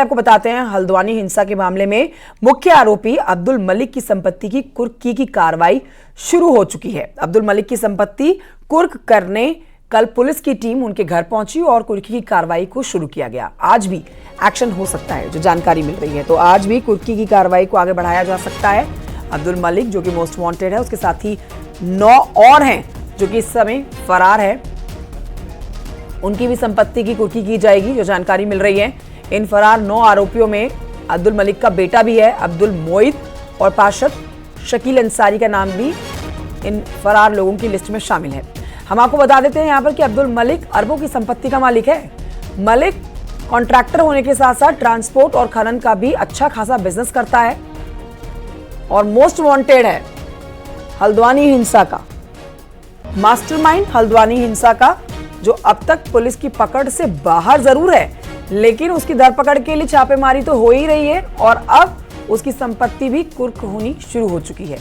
आपको बताते हैं, हल्द्वानी हिंसा के मामले में मुख्य आरोपी अब्दुल मलिक की संपत्ति की कुर्की की कार्रवाई शुरू हो चुकी है। अब्दुल मलिक की संपत्ति कुर्क करने कल पुलिस की टीम उनके घर पहुंची और कुर्की की कार्रवाई को शुरू किया गया। आज भी एक्शन हो सकता है, जो जानकारी मिल रही है, तो आज भी कुर्की की कार्रवाई को आगे बढ़ाया जा सकता है। अब्दुल मलिक जो कि मोस्ट वांटेड है, उसके साथ ही 9 और हैं जो कि इस समय फरार है। उनकी भी संपत्ति की कुर्की की जाएगी, जो जानकारी मिल रही है। इन फरार 9 आरोपियों में अब्दुल मलिक का बेटा भी है, अब्दुल मोइद, और पार्षद शकील अंसारी का नाम भी इन फरार लोगों की लिस्ट में शामिल है। हम आपको बता देते हैं यहाँ पर कि अब्दुल मलिक अरबों की संपत्ति का मालिक है। मलिक कॉन्ट्रैक्टर होने के साथ साथ ट्रांसपोर्ट और खनन का भी अच्छा खासा बिजनेस करता है और मोस्ट वांटेड है हल्द्वानी हिंसा का, मास्टरमाइंड हल्द्वानी हिंसा का, जो अब तक पुलिस की पकड़ से बाहर जरूर है, लेकिन उसकी धरपकड़ के लिए छापेमारी तो हो ही रही है और अब उसकी संपत्ति भी कुर्क होनी शुरू हो चुकी है।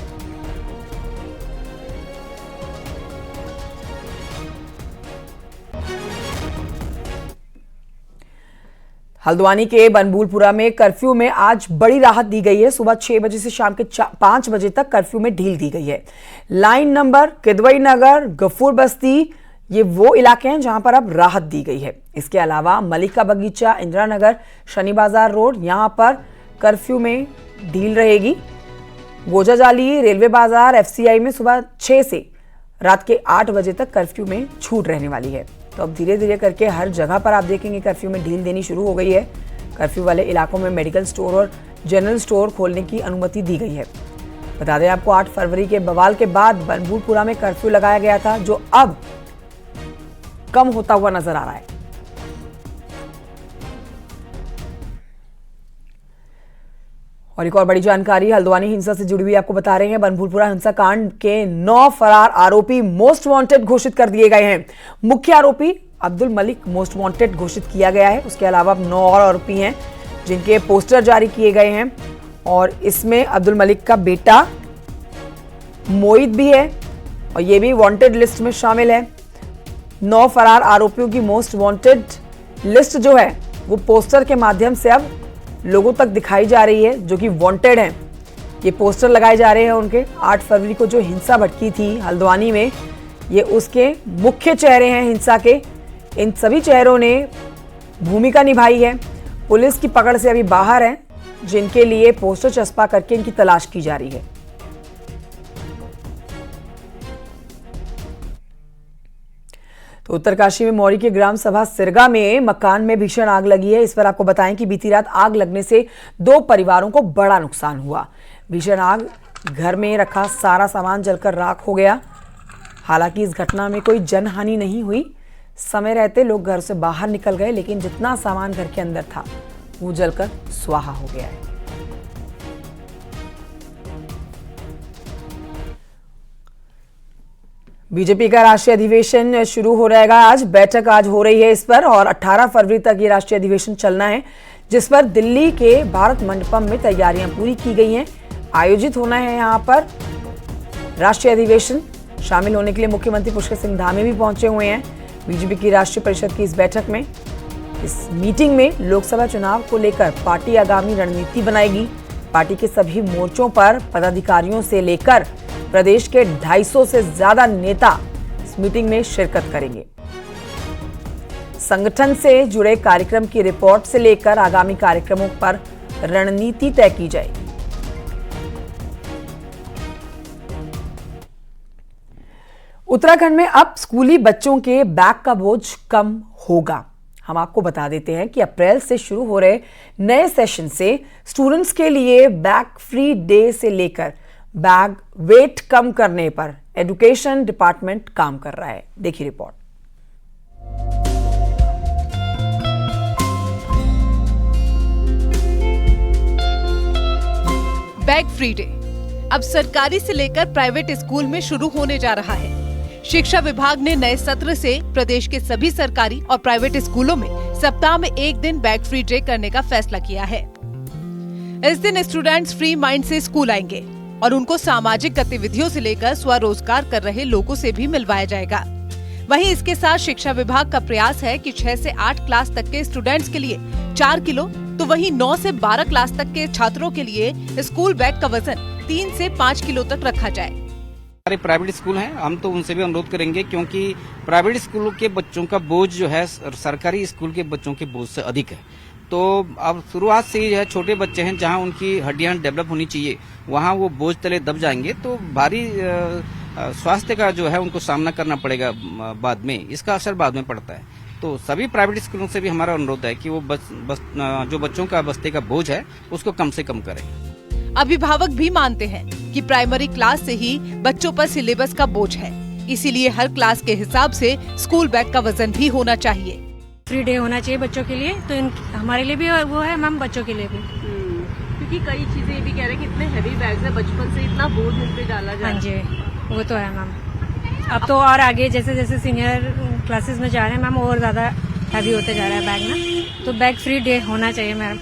हल्द्वानी के बनबूलपुरा में कर्फ्यू में आज बड़ी राहत दी गई है। सुबह 6 बजे से शाम के 5 बजे तक कर्फ्यू में ढील दी गई है। लाइन नंबर, किदवई नगर, गफूर बस्ती, ये वो इलाके हैं जहां पर अब राहत दी गई है। इसके अलावा मलिका बगीचा, इंदिरा नगर, शनि बाजार रोड, यहां पर कर्फ्यू में ढील रहेगी। गोजाजाली, रेलवे बाजार, एफसीआई में सुबह 6 से रात के 8 बजे तक कर्फ्यू में छूट रहने वाली है। तो अब धीरे धीरे करके हर जगह पर आप देखेंगे कर्फ्यू में ढील देनी शुरू हो गई है। कर्फ्यू वाले इलाकों में मेडिकल स्टोर और जनरल स्टोर खोलने की अनुमति दी गई है। बता दें आपको, 8 फरवरी के बवाल के बाद बनबूलपुरा में कर्फ्यू लगाया गया था, जो अब कम होता हुआ नजर आ रहा है। और एक और बड़ी जानकारी हल्द्वानी हिंसा से जुड़ी हुई आपको बता रहे हैं। बनबूलपुरा हिंसा कांड के 9 फरार आरोपी मोस्ट वांटेड घोषित कर दिए गए हैं। मुख्य आरोपी अब्दुल मलिक मोस्ट वांटेड घोषित किया गया है। उसके अलावा अब 9 और आरोपी हैं जिनके पोस्टर जारी किए गए हैं और इसमें अब्दुल मलिक का बेटा मोइद भी है और ये भी वांटेड लिस्ट में शामिल है। 9 फरार आरोपियों की मोस्ट वांटेड लिस्ट जो है वो पोस्टर के माध्यम से अब लोगों तक दिखाई जा रही है, जो कि वांटेड हैं। ये पोस्टर लगाए जा रहे हैं उनके। 8 फरवरी को जो हिंसा भड़की थी हल्द्वानी में, ये उसके मुख्य चेहरे हैं हिंसा के। इन सभी चेहरों ने भूमिका निभाई है। पुलिस की पकड़ से अभी बाहर हैं, जिनके लिए पोस्टर चस्पा करके इनकी तलाश की जा रही है। तो उत्तरकाशी में मौरी के ग्राम सभा सिरगा में मकान में भीषण आग लगी है। इस पर आपको बताएं कि बीती रात आग लगने से 2 परिवारों को बड़ा नुकसान हुआ। भीषण आग, घर में रखा सारा सामान जलकर राख हो गया। हालांकि इस घटना में कोई जनहानि नहीं हुई। समय रहते लोग घर से बाहर निकल गए, लेकिन जितना सामान घर के अंदर था वो जलकर स्वाहा हो गया है। बीजेपी का राष्ट्रीय अधिवेशन शुरू हो रहेगा आज। बैठक आज हो रही है इस पर और 18 फरवरी तक ये राष्ट्रीय अधिवेशन चलना है, जिस पर दिल्ली के भारत मंडपम में तैयारियां पूरी की गई हैं। आयोजित होना है यहां पर राष्ट्रीय अधिवेशन। शामिल होने के लिए मुख्यमंत्री पुष्कर सिंह धामी भी पहुंचे हुए हैं बीजेपी की राष्ट्रीय परिषद की इस बैठक में। इस मीटिंग में लोकसभा चुनाव को लेकर पार्टी आगामी रणनीति बनाएगी। पार्टी के सभी मोर्चों पर पदाधिकारियों से लेकर प्रदेश के 250 से ज्यादा नेता इस मीटिंग में शिरकत करेंगे। संगठन से जुड़े कार्यक्रम की रिपोर्ट से लेकर आगामी कार्यक्रमों पर रणनीति तय की जाएगी। उत्तराखंड में अब स्कूली बच्चों के बैग का बोझ कम होगा। हम आपको बता देते हैं कि अप्रैल से शुरू हो रहे नए सेशन से स्टूडेंट्स के लिए बैग फ्री डे से लेकर बैग वेट कम करने पर एजुकेशन डिपार्टमेंट काम कर रहा है। देखिए रिपोर्ट। बैग फ्री डे अब सरकारी से लेकर प्राइवेट स्कूल में शुरू होने जा रहा है। शिक्षा विभाग ने नए सत्र से प्रदेश के सभी सरकारी और प्राइवेट स्कूलों में सप्ताह में 1 दिन बैग फ्री डे करने का फैसला किया है। इस दिन स्टूडेंट्स फ्री माइंड से स्कूल आएंगे और उनको सामाजिक गतिविधियों से लेकर स्वरोजगार कर रहे लोगों से भी मिलवाया जाएगा। वहीं इसके साथ शिक्षा विभाग का प्रयास है कि 6 से 8 क्लास तक के स्टूडेंट्स के लिए 4 किलो तो वहीं 9 से 12 क्लास तक के छात्रों के लिए स्कूल बैग का वजन 3 से 5 किलो तक रखा जाए। हमारे प्राइवेट स्कूल हैं, हम तो उनसे भी अनुरोध करेंगे क्योंकि प्राइवेट स्कूलों के बच्चों का बोझ जो है सरकारी स्कूल के बच्चों के बोझ से अधिक है। तो अब शुरुआत से ही जो है छोटे बच्चे हैं, जहां उनकी हड्डियां डेवलप होनी चाहिए वहां वो बोझ तले दब जाएंगे तो भारी स्वास्थ्य का जो है उनको सामना करना पड़ेगा बाद में, इसका असर बाद में पड़ता है। तो सभी प्राइवेट स्कूलों से भी हमारा अनुरोध है कि वो जो बच्चों का बस्ते का बोझ है उसको कम से कम करें। अभिभावक भी मानते हैं कि प्राइमरी क्लास से ही बच्चों पर सिलेबस का बोझ है, इसीलिए हर क्लास के हिसाब से स्कूल बैग का वजन भी होना चाहिए। फ्री डे होना चाहिए बच्चों के लिए, तो हमारे लिए भी और वो है मैम, बच्चों के लिए भी। क्योंकि कई चीजें ये भी कह रहे हैं कि इतने हैवी बैग्स है, बचपन से इतना बोझ उन पे डाला जाए। हाँ जी, वो तो है मैम। अब तो और आगे जैसे जैसे सीनियर क्लासेस में जा रहे हैं मैम, और ज्यादा हैवी होते जा रहा है बैग ना, तो बैग फ्री डे होना चाहिए मैम।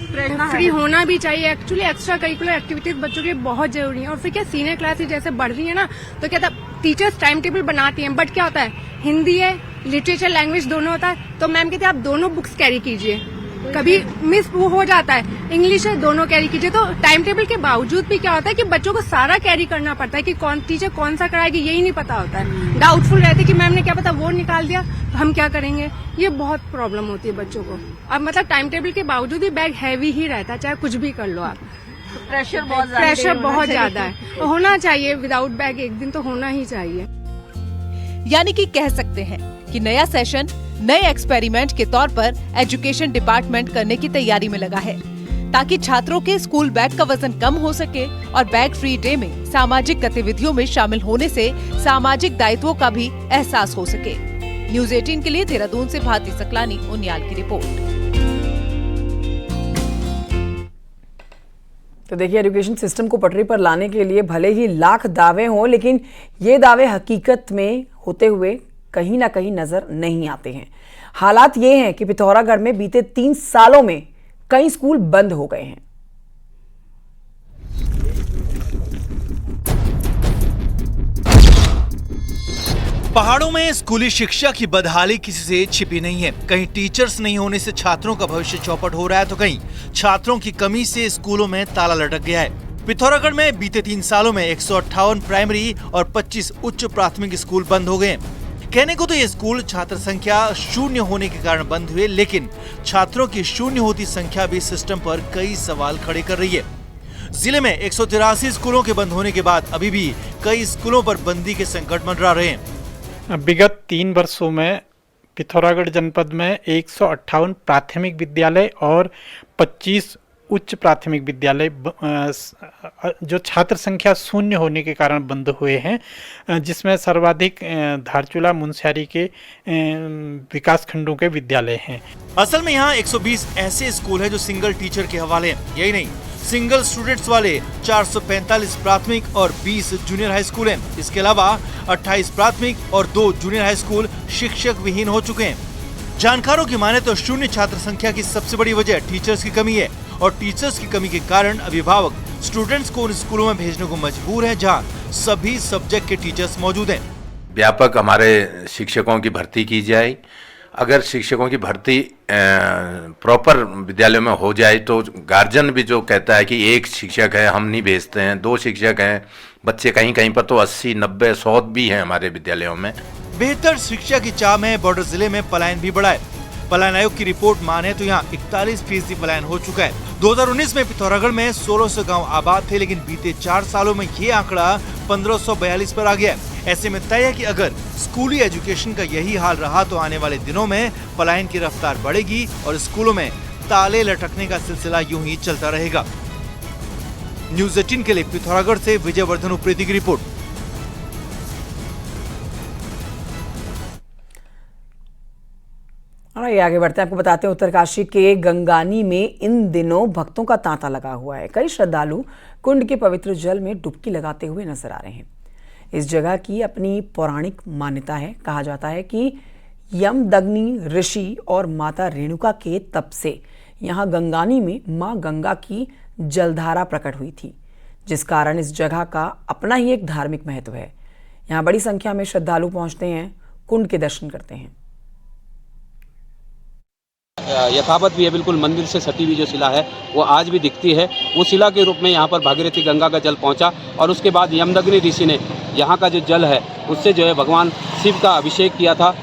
फ्री होना भी चाहिए। एक्चुअली एक्स्ट्रा करिकुलर एक्टिविटीज बच्चों के लिए बहुत जरूरी है। और फिर क्या सीनियर क्लासेस जैसे बढ़ रही है ना, तो क्या था टीचर्स टाइम टेबल बनाती हैं, बट क्या होता है हिंदी है, लिटरेचर लैंग्वेज दोनों होता है, तो मैम कहते हैं आप दोनों बुक्स कैरी कीजिए, कभी मिस वो हो जाता है, इंग्लिश है दोनों कैरी कीजिए। तो टाइम टेबल के बावजूद भी क्या होता है कि बच्चों को सारा कैरी करना पड़ता है कि कौन टीचर कौन सा कराएगी यही नहीं पता होता है। डाउटफुल रहते कि मैम ने क्या पता वो निकाल दिया तो हम क्या करेंगे, ये बहुत प्रॉब्लम होती है बच्चों को। अब मतलब टाइम टेबल के बावजूद भी बैग हैवी ही रहता है, चाहे कुछ भी कर लो आप। प्रेशर बहुत ज्यादा है, तो होना चाहिए विदाउट बैग एक दिन तो होना ही चाहिए। यानी कि कह सकते हैं कि नया सेशन नए एक्सपेरिमेंट के तौर पर एजुकेशन डिपार्टमेंट करने की तैयारी में लगा है, ताकि छात्रों के स्कूल बैग का वजन कम हो सके और बैग फ्री डे में सामाजिक गतिविधियों में शामिल होने से सामाजिक दायित्वों का भी एहसास हो सके। न्यूज़ 18 के लिए देहरादून से भारती सकलानी उनियाल की रिपोर्ट। तो देखिए, एजुकेशन सिस्टम को पटरी पर लाने के लिए भले ही लाख दावे हों, लेकिन ये दावे हकीकत में होते हुए कहीं ना कहीं नजर नहीं आते हैं। हालात ये हैं कि पिथौरागढ़ में बीते 3 सालों में कई स्कूल बंद हो गए हैं। पहाड़ों में स्कूली शिक्षा की बदहाली किसी से छिपी नहीं है। कहीं टीचर्स नहीं होने से छात्रों का भविष्य चौपट हो रहा है, तो कहीं छात्रों की कमी से स्कूलों में ताला लटक गया है। पिथौरागढ़ में बीते 3 सालों में 158 प्राइमरी और 25 उच्च प्राथमिक स्कूल बंद हो गए। कहने को तो ये स्कूल छात्र संख्या शून्य होने के कारण बंद हुए, लेकिन छात्रों की शून्य होती संख्या भी सिस्टम पर कई सवाल खड़े कर रही है। जिले में 183 स्कूलों के बंद होने के बाद अभी भी कई स्कूलों पर बंदी के संकट मंडरा रहे हैं। विगत 3 वर्षों में पिथौरागढ़ जनपद में 158 प्राथमिक विद्यालय और 25 उच्च प्राथमिक विद्यालय जो छात्र संख्या शून्य होने के कारण बंद हुए हैं, जिसमें सर्वाधिक धारचूला मुनस्यारी के विकास खंडों के विद्यालय हैं। असल में यहाँ 120 ऐसे स्कूल हैं जो सिंगल टीचर के हवाले हैं। यही नहीं, सिंगल स्टूडेंट्स वाले 445 प्राथमिक और 20 जूनियर हाई स्कूल हैं। इसके अलावा 28 प्राथमिक और 2 जूनियर हाई स्कूल शिक्षक विहीन हो चुके हैं। जानकारों की माने तो शून्य छात्र संख्या की सबसे बड़ी वजह टीचर्स की कमी है, और टीचर्स की कमी के कारण अभिभावक स्टूडेंट्स को उन स्कूलों में भेजने को मजबूर हैं जहां सभी सब्जेक्ट के टीचर्स मौजूद हैं। व्यापक हमारे शिक्षकों की भर्ती की जाए। अगर शिक्षकों की भर्ती प्रॉपर विद्यालयों में हो जाए तो गार्जियन भी जो कहता है कि एक शिक्षक है हम नहीं भेजते हैं, 2 शिक्षक हैं, बच्चे कहीं कहीं पर तो 80, 90, 100 भी हैं हमारे विद्यालयों में। बेहतर शिक्षा की चाह में बॉर्डर जिले में पलायन भी बढ़ा है। पलायन आयोग की रिपोर्ट माने तो यहाँ 41% पलायन हो चुका है। 2019 में पिथौरागढ़ में 1600 गांव आबाद थे, लेकिन बीते 4 सालों में ये आंकड़ा 1542 पर आ गया है। ऐसे में तय है कि अगर स्कूली एजुकेशन का यही हाल रहा तो आने वाले दिनों में पलायन की रफ्तार बढ़ेगी और स्कूलों में ताले लटकने का सिलसिला यूं ही चलता रहेगा। न्यूज़ 18 के लिए पिथौरागढ़ से विजयवर्धन उप्रेती की रिपोर्ट। ये आगे बढ़ते हैं, आपको बताते हैं उत्तरकाशी के गंगानी में इन दिनों भक्तों का तांता लगा हुआ है। कई श्रद्धालु कुंड के पवित्र जल में डुबकी लगाते हुए नजर आ रहे हैं। इस जगह की अपनी पौराणिक मान्यता है। कहा जाता है कि यमदग्नि ऋषि और माता रेणुका के तप से यहाँ गंगानी में माँ गंगा की जलधारा प्रकट हुई थी, जिस कारण इस जगह का अपना ही एक धार्मिक महत्व है। यहाँ बड़ी संख्या में श्रद्धालु पहुंचते हैं, कुंड के दर्शन करते हैं। यथावत भी है, बिल्कुल मंदिर से सटी हुई जो शिला है वो आज भी दिखती है। वो शिला के रूप में यहाँ पर भागीरथी गंगा का जल पहुँचा और उसके बाद यमदग्नि ऋषि ने यहाँ का जो जल है उससे जो है भगवान शिव का अभिषेक किया था।